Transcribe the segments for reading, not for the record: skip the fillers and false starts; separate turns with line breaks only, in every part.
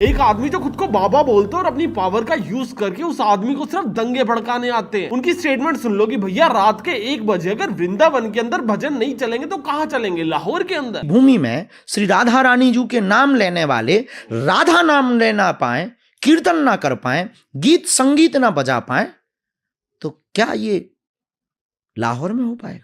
एक आदमी जो खुद को बाबा बोलते हैं और अपनी पावर का यूज करके उस आदमी को सिर्फ दंगे भड़काने आते हैं। उनकी स्टेटमेंट सुन लो कि भैया रात के 1 बजे अगर वृंदावन के अंदर भजन नहीं चलेंगे तो कहाँ चलेंगे? लाहौर के अंदर।
भूमि में श्री राधा रानी जी के नाम लेने वाले राधा नाम ले ना पाए, कीर्तन ना कर पाए, गीत संगीत ना बजा पाए, तो क्या ये लाहौर में हो पाएगा?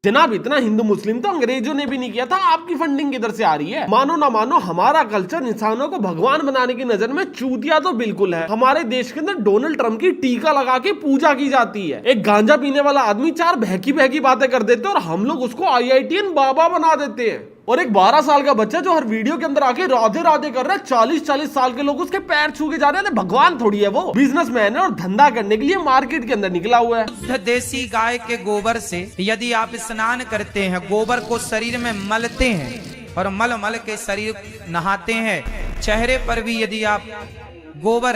जनाब इतना हिंदू मुस्लिम तो अंग्रेजों ने भी नहीं किया था। आपकी फंडिंग किधर से आ रही है? मानो ना मानो हमारा कल्चर इंसानों को भगवान बनाने की नजर में चूतिया तो बिल्कुल है। हमारे देश के अंदर डोनाल्ड ट्रंप की टीका लगा के पूजा की जाती है। एक गांजा पीने वाला आदमी 4 बहकी बहकी बातें कर देते हैं और हम लोग उसको IITian बाबा बना देते हैं। और एक 12 साल का बच्चा जो हर वीडियो के अंदर आके राधे राधे कर रहा है, 40-40 साल के लोग उसके पैर छू के जा रहे हैं। भगवान थोड़ी है वो, बिजनेसमैन है और धंधा करने के लिए मार्केट के अंदर निकला हुआ है।
शुद्ध देसी गाय के गोबर से यदि आप स्नान करते हैं, गोबर को शरीर में मलते हैं और मल मल के शरीर नहाते हैं, चेहरे पर भी यदि आप गोबर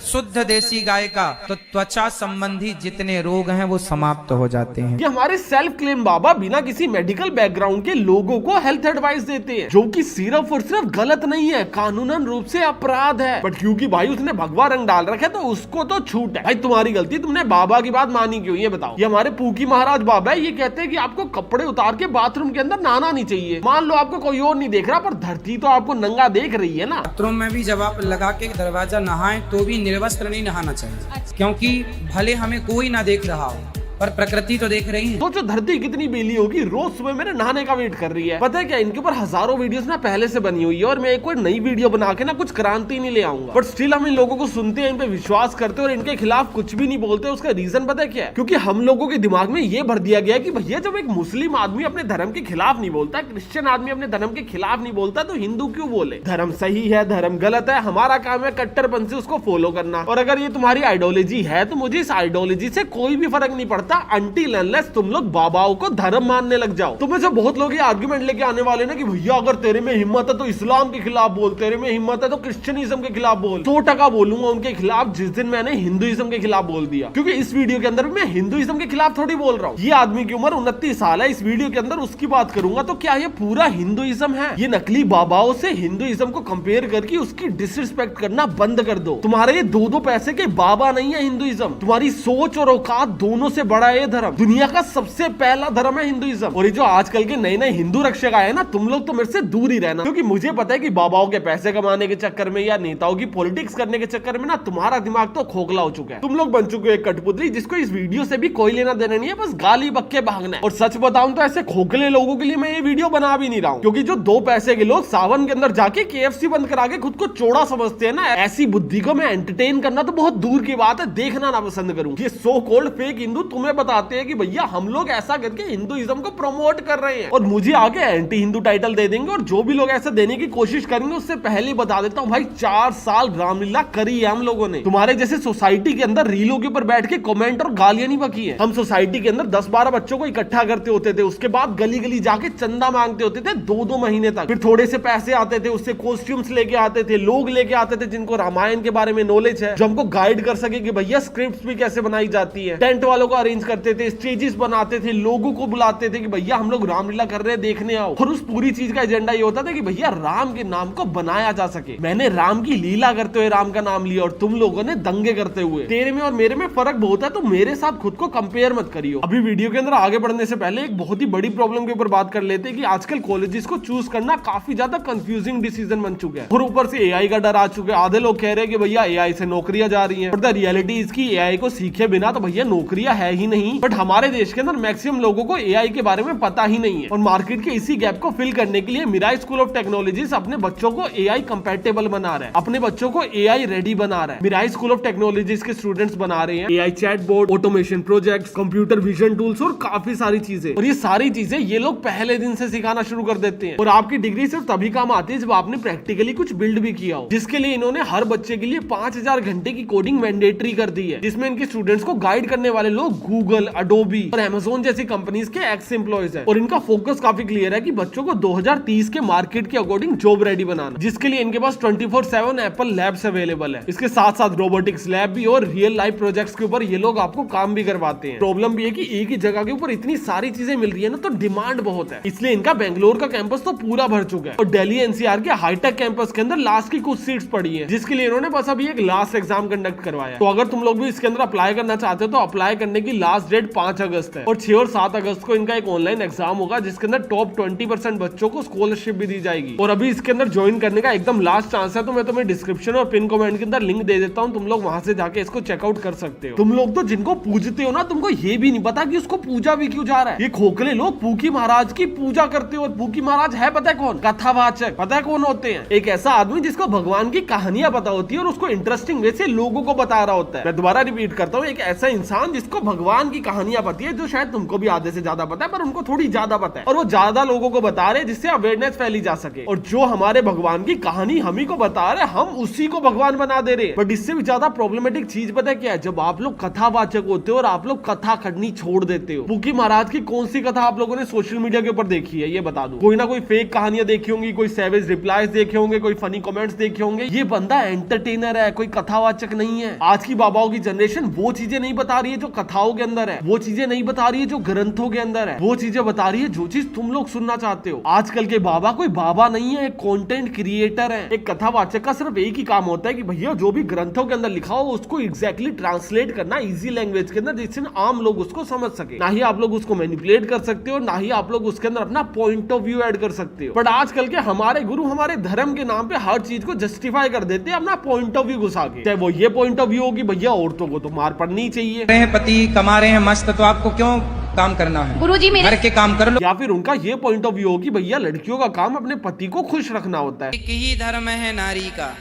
शुद्ध देसी गाय का, तो त्वचा संबंधी जितने रोग हैं वो समाप्त हो जाते हैं।
ये हमारे सेल्फ क्लेम बाबा बिना किसी मेडिकल बैकग्राउंड के लोगों को हेल्थ एडवाइस देते हैं, जो कि सिर्फ और सिर्फ गलत नहीं है, कानूनन रूप से अपराध है। बट क्योंकि भाई उसने भगवा रंग डाल रखा है तो उसको तो छूट है। भाई तुम्हारी गलती, तुमने बाबा की बात मानी क्यों? ये बताओ। ये हमारे पूकी महाराज बाबा है, ये कहते हैं कि आपको कपड़े उतार के बाथरूम के अंदर नहाना नहीं चाहिए। मान लो आपको कोई और नहीं देख रहा पर धरती तो आपको नंगा देख रही है ना।
बाथरूम में भी जब आप लगा के दरवाजा नहाएं तो भी निर्वस्त्र नहीं नहाना चाहिए, क्योंकि भले हमें कोई ना देख रहा हो पर प्रकृति तो देख रही है।
सोचो धरती कितनी बेली होगी, रोज सुबह मेरे नहाने का वेट कर रही है। पता है क्या, इनके ऊपर हजारों वीडियोस ना पहले से बनी हुई है और मैं कोई नई वीडियो बना के ना कुछ क्रांति नहीं ले आऊंगा। बट स्टिल हम इन लोगों को सुनते हैं, इन पे विश्वास करते हैं और इनके खिलाफ कुछ भी नहीं बोलते। उसका रीजन पता है क्या है? क्योंकि हम लोगों के दिमाग में ये भर दिया गया कि भैया जब एक मुस्लिम आदमी अपने धर्म के खिलाफ नहीं बोलता, क्रिश्चियन आदमी अपने धर्म के खिलाफ नहीं बोलता, तो हिंदू क्यों बोले? धर्म सही है, धर्म गलत है, हमारा काम है कट्टरपन से उसको फॉलो करना। और अगर ये तुम्हारी आइडियोलॉजी है तो मुझे इस आइडियोलॉजी से कोई भी फर्क नहीं पड़ता, अनटिल अनलेस तुम लोग बाबाओं को धर्म मानने लग जाओ। तुम्हें से बहुत लोग ये आर्गुमेंट लेके आने वाले ना कि भैया अगर तेरे में हिम्मत है तो इस्लाम के खिलाफ बोल, तेरे में हिम्मत है तो क्रिश्चियनिज्म के खिलाफ बोल। 100% बोलूंगा उनके खिलाफ जिस दिन मैंने हिंदुइज्म के खिलाफ बोल दिया, क्योंकि इस वीडियो के अंदर मैं हिंदुइज्म के खिलाफ थोड़ी बोल रहा हूँ। ये आदमी की उम्र 29 साल है, इस वीडियो के अंदर उसकी बात करूंगा तो क्या ये पूरा हिंदुइज्म है? ये नकली बाबाओं से हिंदुइज्म को कंपेयर करके उसकी डिसरिस्पेक्ट करना बंद कर दो। तुम्हारे ये 2-2 पैसे के बाबा नहीं है हिंदुइज्म, तुम्हारी सोच और औकात दोनों से बड़ा है धर्म। दुनिया का सबसे पहला धर्म है हिंदुइज्म। और ये जो आजकल के नए नए हिंदू रक्षक आए ना, तुम लोग तो मेरे से दूर ही रहना, क्योंकि मुझे पता है कि बाबाओं के पैसे कमाने के चक्कर में या नेताओं की पॉलिटिक्स करने के चक्कर में ना तुम्हारा दिमाग तो खोखला हो चुका है। तुम लोग बन चुके हो एक कठपुतली जिसको इस वीडियो से भी कोई लेना देना नहीं है, बस गाली बक्के भागना है। और सच बताऊं तो ऐसे खोखले लोगों के लिए मैं ये वीडियो बना भी नहीं रहा हूं, क्योंकि जो 2 पैसे के लोग सावन के अंदर जाके KFC बंद करा के खुद को चौड़ा समझते हैं ना, ऐसी बुद्धि को मैं एंटरटेन करना तो बहुत दूर की बात है, देखना ना पसंद करूं। ये सो कॉल्ड फेक हिंदू तुम्हें बताते हैं कि भैया हम लोग ऐसा करके हिंदुइज्म को प्रमोट कर रहे हैं और मुझे आगे एंटी हिंदू टाइटल दे देंगे। और जो भी लोग ऐसा देने की कोशिश करेंगे उससे पहले बता देता हूँ भाई, 4 साल रामलीला करी है हम लोगों ने। तुम्हारे जैसे सोसाइटी के अंदर रीलों के ऊपर बैठ के कमेंट और गालियां नहीं बकी है। हम सोसाइटी के अंदर 10-12 बच्चों को इकट्ठा करते होते थे, उसके बाद गली गली जाके चंदा मांगते होते थे 2-2 महीने तक। फिर थोड़े से पैसे आते थे, उससे कॉस्ट्यूम्स लेके आते थे, लोग लेके आते थे जिनको रामायण के बारे में नॉलेज है, जो हमको गाइड कर सके कि भैया स्क्रिप्ट भी कैसे बनाई जाती है। टेंट वालों को अरेंज करते थे, स्टेजेस बनाते थे, लोगों को बुलाते थे कि भैया हम लोग रामलीला कर रहे हैं, देखने आओ। और उस पूरी चीज का एजेंडा ये होता था कि भैया राम के नाम को बनाया जा सके। मैंने राम की लीला करते हुए राम का नाम लिया और तुम लोगों ने दंगे करते हुए। तेरे में और मेरे में फर्क बहुत है, तो मेरे साथ खुद को कंपेयर मत करियो। अभी वीडियो के अंदर आगे बढ़ने से पहले एक बहुत ही बड़ी प्रॉब्लम के ऊपर बात कर लेते हैं कि आजकल कॉलेजेस को चूज करना काफी ज्यादा कंफ्यूजिंग डिसीजन बन चुका है। और ऊपर से AI का डर आ चुका है। आधे लोग कह रहे हैं कि भैया AI से नौकरियां जा रही हैं, और द रियलिटी इसकी AI को सीखे बिना तो भैया नौकरियां है ही नहीं। बट हमारे देश के अंदर मैक्सिमम लोगों को AI के बारे में पता ही नहीं है, और मार्केट के इसी गैप को फिल करने के लिए मिराई स्कूल ऑफ टेक्नोलॉजीज अपने बच्चों को AI कंपैटिबल बना रहा है, अपने बच्चों को AI रेडी बना रहा है। मिराई स्कूल ऑफ टेक्नोलॉजीज के स्टूडेंट्स बना रहे हैं AI chatbot, automation projects, computer vision tools और काफी सारी चीजें। और ये सारी चीजें ये लोग पहले दिन से सिखाना शुरू कर देते हैं। और आपकी डिग्री सिर्फ तभी काम आती है जब आपने प्रैक्टिकली कुछ बिल्ड भी किया हो, जिसके लिए इन्होंने हर बच्चे के लिए 5000 घंटे की कोडिंग मैंडेटरी कर दी है, जिसमें इनके स्टूडेंट्स को गाइड करने वाले लोग गूगल, अडोबी और अमेजोन जैसी कंपनीज के एक्स एम्प्लॉयज हैं और इनका फोकस काफी क्लियर है कि बच्चों को 2030 के मार्केट के अकॉर्डिंग जॉब रेडी बनाना, जिसके लिए इनके पास 24/7 एप्पल लैब्स अवेलेबल है। इसके साथ साथ रोबोटिक्स लैब भी और रियल लाइफ प्रोजेक्ट्स के ऊपर ये लोग आपको काम भी करवाते हैं। प्रॉब्लम भी है कि एक ही जगह के ऊपर इतनी सारी चीजें मिल रही है ना, तो डिमांड बहुत है, इसलिए इनका बेंगलोर का कैंपस तो पूरा भर चुका है और दिल्ली एनसीआर के हाईटेक कैंपस के अंदर लास्ट की कुछ सीट्स पड़ी है, जिसके लिए इन्होंने बस अभी एक लास्ट एग्जाम कंडक्ट करवाया। तो अगर तुम लोग भी इसके अंदर अप्लाई करना चाहते हो तो अप्लाई करने की लास्ट डेट 5 अगस्त है और 6 और 7 अगस्त को इनका एक ऑनलाइन एग्जाम होगा, जिसके अंदर टॉप 20% बच्चों को स्कॉलरशिप भी दी जाएगी। और अभी इसके अंदर ज्वाइन करने का एकदम लास्ट चांस है, तो मैं तुम्हें डिस्क्रिप्शन और पिन कमेंट के अंदर लिंक दे देता हूँ, तुम लोग वहां से जाके इसको चेकआउट कर सकते हो। तुम लोग तो जिनको पूजते हो ना, तुमको ये भी नहीं पता कि उसको पूजा भी क्यों जा रहा है। ये खोखले लोग पूकी महाराज की पूजा करते हो और पूकी महाराज है पता है कौन? कथावाचक। पता है कौन होते हैं? एक ऐसा आदमी जिसको भगवान की कहानियां पता होती है और उसको इंटरेस्टिंग वे से लोगों को बता रहा होता है। मैं दोबारा रिपीट करता हूँ, एक ऐसा इंसान जिसको भगवान की कहानियां पता है, जो शायद तुमको भी आधे से ज्यादा पता है पर उनको थोड़ी ज्यादा पता है, और वो ज्यादा लोगों को बता रहे जिससे अवेयरनेस फैली जा सके। और जो हमारे भगवान की कहानी हम ही को बता रहे, हम उसी को भगवान बना दे रहे। बट इससे भी ज्यादा प्रॉब्लमेटिक चीज पता है क्या है? जब आप लोग कथावाचक होते हो और आप लोग कथा खड़नी छोड़ देते हो। पूकी महाराज की कौन सी कथा आप लोगों ने सोशल मीडिया के ऊपर देखी है? ये बता दो। कोई ना कोई फेक कहानियां देखी होंगी, कोई सैवेज रिप्लाईज देखे होंगे, कोई फनी कमेंट्स देखे होंगे। ये बंदा एंटरटेनर है, कोई कथावाचक नहीं है। आज की बाबाओं की जनरेशन वो चीजें नहीं बता रही है जो कथाओं के अंदर है, वो चीजें नहीं बता रही है जो ग्रंथों के अंदर है, वो चीजें बता रही है जो चीज तुम लोग सुनना चाहते हो। आजकल के बाबा कोई बाबा नहीं है, एक कंटेंट क्रिएटर है। एक कथावाचक का सिर्फ एक ही काम होता है कि भैया जो भी ग्रंथों के अंदर लिखा हो उसको एग्जैक्टली ट्रांसलेट करना इजी लैंग्वेज के अंदर, जिससे आम लोग उसको समझ सके। ना ही आप लोग उसको मैनिपुलेट कर सकते हो, ना ही आप लोग उसके अंदर अपना पॉइंट ऑफ व्यू ऐड कर सकते हो। बट आजकल के हमारे गुरु हमारे धर्म के नाम पे हर चीज को जस्टिफाई कर देते हैं अपना पॉइंट ऑफ व्यू घुसा के। चाहे वो ये पॉइंट ऑफ व्यू हो कि भैया औरतों को तो मार पड़नी चाहिए,
पति कमा रहे हैं मस्त, तो आपको क्यों काम करना है?
गुरुजी मेरे
घर के काम कर लो।
या फिर उनका ये पॉइंट ऑफ व्यू हो कि भैया लड़कियों का काम अपने पति को खुश रखना होता है।
एक ही धर्म है नारी का,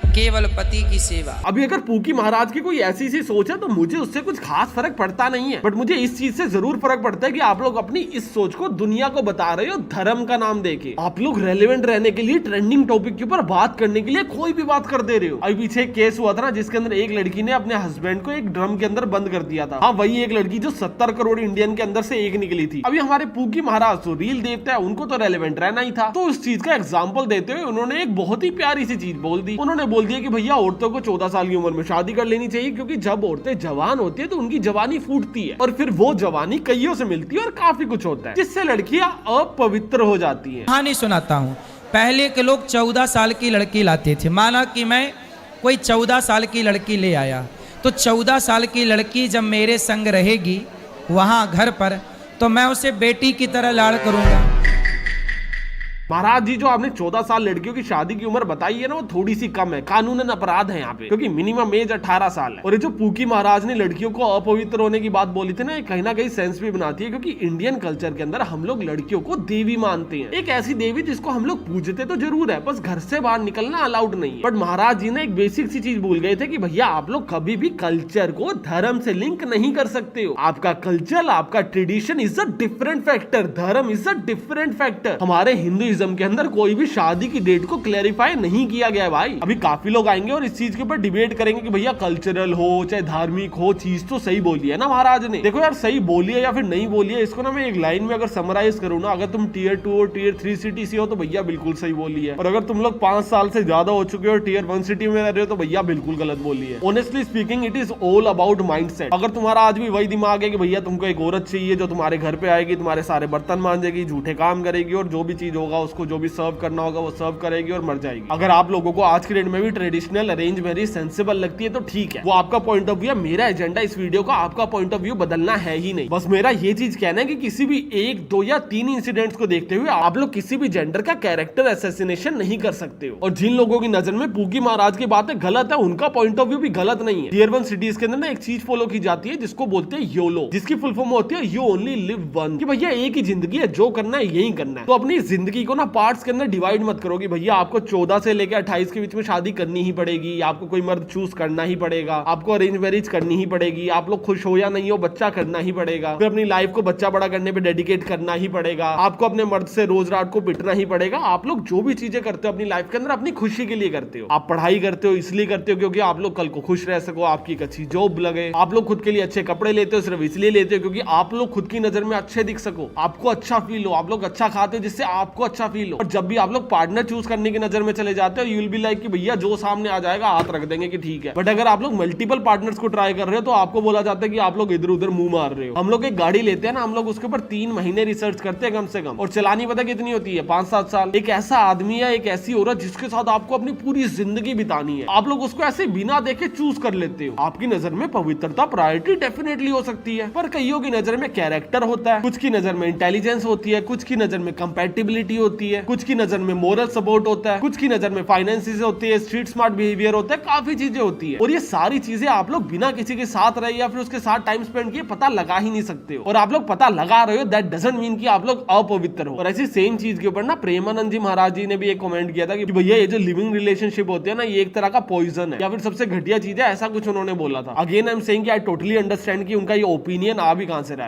केवल पति की सेवा।
अभी अगर पूकी महाराज की कोई ऐसी सी सोच है तो मुझे उससे कुछ खास फर्क पड़ता नहीं है, बट मुझे इस चीज से जरूर फर्क पड़ता है कि आप लोग अपनी इस सोच को दुनिया को बता रहे हो धर्म का नाम देके। आप लोग रेलेवेंट रहने के लिए ट्रेंडिंग टॉपिक के ऊपर बात करने के लिए कोई भी बात कर दे रहे हो। अभी पीछे एक केस हुआ था ना, जिसके अंदर एक लड़की ने अपने हस्बैंड को एक ड्रम के अंदर बंद कर दिया था। हाँ, वही एक लड़की जो 70 करोड़ इंडियन के अंदर से एक निकली थी। अभी हमारे पूकी महाराज तो रील देवता है, उनको तो रेलेवेंट रहना ही था। तो उस चीज का एग्जाम्पल देते हुए उन्होंने एक बहुत ही प्यारी सी चीज बोल दी। उन्होंने बोल दिया कि भैया औरतों को 14 साल की उम्र में शादी कर लेनी चाहिए, क्योंकि जब औरतें जवान होती है तो उनकी जवानी फूटती है और फिर वो जवानी कईयों से मिलती है और काफी कुछ होता है जिससे लड़कियां अपवित्र हो जाती हैं।
कहानी सुनाता हूँ। पहले के लोग 14 साल की लड़की लाते थे। माना कि मैं कोई 14 साल की लड़की ले आया, तो 14 साल की लड़की जब मेरे संग रहेगी वहां घर पर, तो मैं उसे बेटी की तरह लाड़ करूंगा।
महाराज जी, जो आपने 14 साल लड़कियों की शादी की उम्र बताई है ना, वो थोड़ी सी कम है, कानूनन अपराध है यहाँ पे, क्योंकि मिनिमम एज 18 साल है। और ये जो पूकी महाराज ने लड़कियों को अपवित्र होने की बात बोली थी ना, कहीं ना कहीं सेंस भी बनाती है, क्योंकि इंडियन कल्चर के अंदर हम लोग लड़कियों को देवी मानते हैं। एक ऐसी देवी जिसको हम लोग पूजते तो जरूर है, बस घर से बाहर निकलना अलाउड नहीं है। बट महाराज जी ने एक बेसिक सी चीज भूल गए थे कि भैया आप लोग कभी भी कल्चर को धर्म से लिंक नहीं कर सकते हो। आपका कल्चर, आपका tradition is a different factor, धर्म इज अ डिफरेंट फैक्टर। हमारे हिंदुइज्म के अंदर कोई भी शादी की डेट को क्लैरिफाई नहीं किया गया है भाई। अभी काफी लोग आएंगे और इस चीज के ऊपर डिबेट करेंगे कि भैया कल्चरल हो चाहे धार्मिक हो, चीज तो सही बोली है ना महाराज ने। देखो यार, सही बोली है या फिर नहीं बोली है, इसको ना मैं एक लाइन में अगर समराइज करूँ ना, अगर तुम टियर 2 और टियर 3 सिटी से हो तो भैया बिल्कुल सही बोली है, और अगर तुम लोग 5 साल से ज्यादा हो चुके हो टियर 1 सिटी में रह रहे हो तो भैया बिल्कुल गलत बोली है। Honestly speaking, it is all about mindset. अगर तुम्हारा आज भी वही दिमाग है कि भैया तुमको एक औरत चाहिए जो तुम्हारे घर पे आएगी, तुम्हारे सारे बर्तन मांजेगी, झूठे काम करेगी और जो भी चीज होगा उसको जो भी सर्व करना होगा वो सर्व करेगी और मर जाएगी। अगर आप लोगों को आज के डेट में भी ट्रेडिशनल अरेंज मैरिज सेंसिबल लगती है तो ठीक है, वो आपका पॉइंट ऑफ व्यू है। मेरा एजेंडा इस वीडियो का आपका पॉइंट ऑफ व्यू बदलना है ही नहीं। बस मेरा ये चीज कहना है कि किसी भी 1, 2 या 3 इंसिडेंट्स को देखते हुए आप लोग किसी भी जेंडर का कैरेक्टर असैसिनेशन नहीं कर सकते हो। और जिन लोगों की नजर में पूकी महाराज की बातें गलत है, उनका पॉइंट ऑफ व्यू भी गलत नहीं है। टियर 1 सिटीज के अंदर ना एक चीज फॉलो की जाती है जिसको बोलते हैं योलो, जिसकी फुल फॉर्म होती है यू ओनली लिव वन, कि भैया एक ही जिंदगी है, जो करना है यही करना है। तो अपनी जिंदगी को ना पार्ट्स के अंदर डिवाइड मत करो कि भैया आपको 14 से लेकर 28 के बीच में शादी करनी ही पड़ेगी, आपको कोई मर्द चूज करना ही पड़ेगा, आपको अरेंज मैरिज करनी ही पड़ेगी, आप लोग खुश हो या नहीं हो बच्चा करना ही पड़ेगा, फिर अपनी लाइफ को बच्चा बड़ा करने पे डेडिकेट करना ही पड़ेगा, आपको अपने मर्द से रोज रात को पिटना ही पड़ेगा। आप लोग जो भी चीजें करते हो अपनी लाइफ के अंदर अपनी खुशी के लिए करते हो। आप पढ़ाई करते हो इसलिए करते हो क्योंकि आप लोग कल को खुश रह सको, आपकी एक अच्छी जॉब लगे। आप लोग खुद के लिए अच्छे कपड़े लेते हो सिर्फ इसलिए लेते हो क्योंकि आप लोग खुद की नजर में अच्छे दिख सको, आपको अच्छा फील हो, आप लोग अच्छा खाते हो जिससे आपको अच्छा फील हो। और जब भी आप लोग पार्टनर चूज करने की नजर में चले जाते हो, यू विल बी लाइक कि भैया जो सामने आ जाएगा हाथ रख देंगे कि ठीक है। बट अगर आप लोग मल्टीपल पार्टनर्स को ट्राई कर रहे हो तो आपको बोला जाता है कि आप लोग इधर उधर मुंह मार रहे हो। हम लोग एक गाड़ी लेते हैं ना, हम लोग उसके ऊपर 3 महीने रिसर्च करते हैं कम से कम, और चलानी पता कितनी होती है 5-7 साल। एक ऐसा आदमी है, एक ऐसी औरत जिसके साथ आपको अपनी पूरी जिंदगी बितानी है, आप लोग उसको ऐसे बिना देखे चूज कर लेते हो। आपकी नजर में पवित्रता प्रायोरिटी डेफिनेटली हो सकती है, पर कईयों की नजर में कैरेक्टर होता है, कुछ की नजर में इंटेलिजेंस होती है, कुछ की नजर में कंपैटिबिलिटी होती है, कुछ की नजर में मोरल सपोर्ट होता है, कुछ की नजर में फाइनेंसेस होती है, स्ट्रीट स्मार्ट बिहेवियर होता है, काफी चीजें होती है। और ये सारी चीजें आप लोग बिना किसी के साथ रहे या फिर उसके साथ टाइम स्पेंड किए पता लगा ही नहीं सकते हो। और आप लोग पता लगा रहे हो दैट डजंट मीन कि आप लोग अपवित्र हो। और ऐसी सेम चीज के ऊपर ना प्रेमानंद जी महाराज जी ने भी एक कमेंट किया था कि भैया ये जो लिविंग रिलेशनशिप होती है ना, ये एक तरह का पॉइजन है या फिर सबसे घटिया चीज है, ऐसा कुछ उन्होंने बोला था। अगेन आई एम सेइंग कि आई टोटली अंडरस्टैंड कि उनका ये ओपिनियन आ भी कहां से रहा है।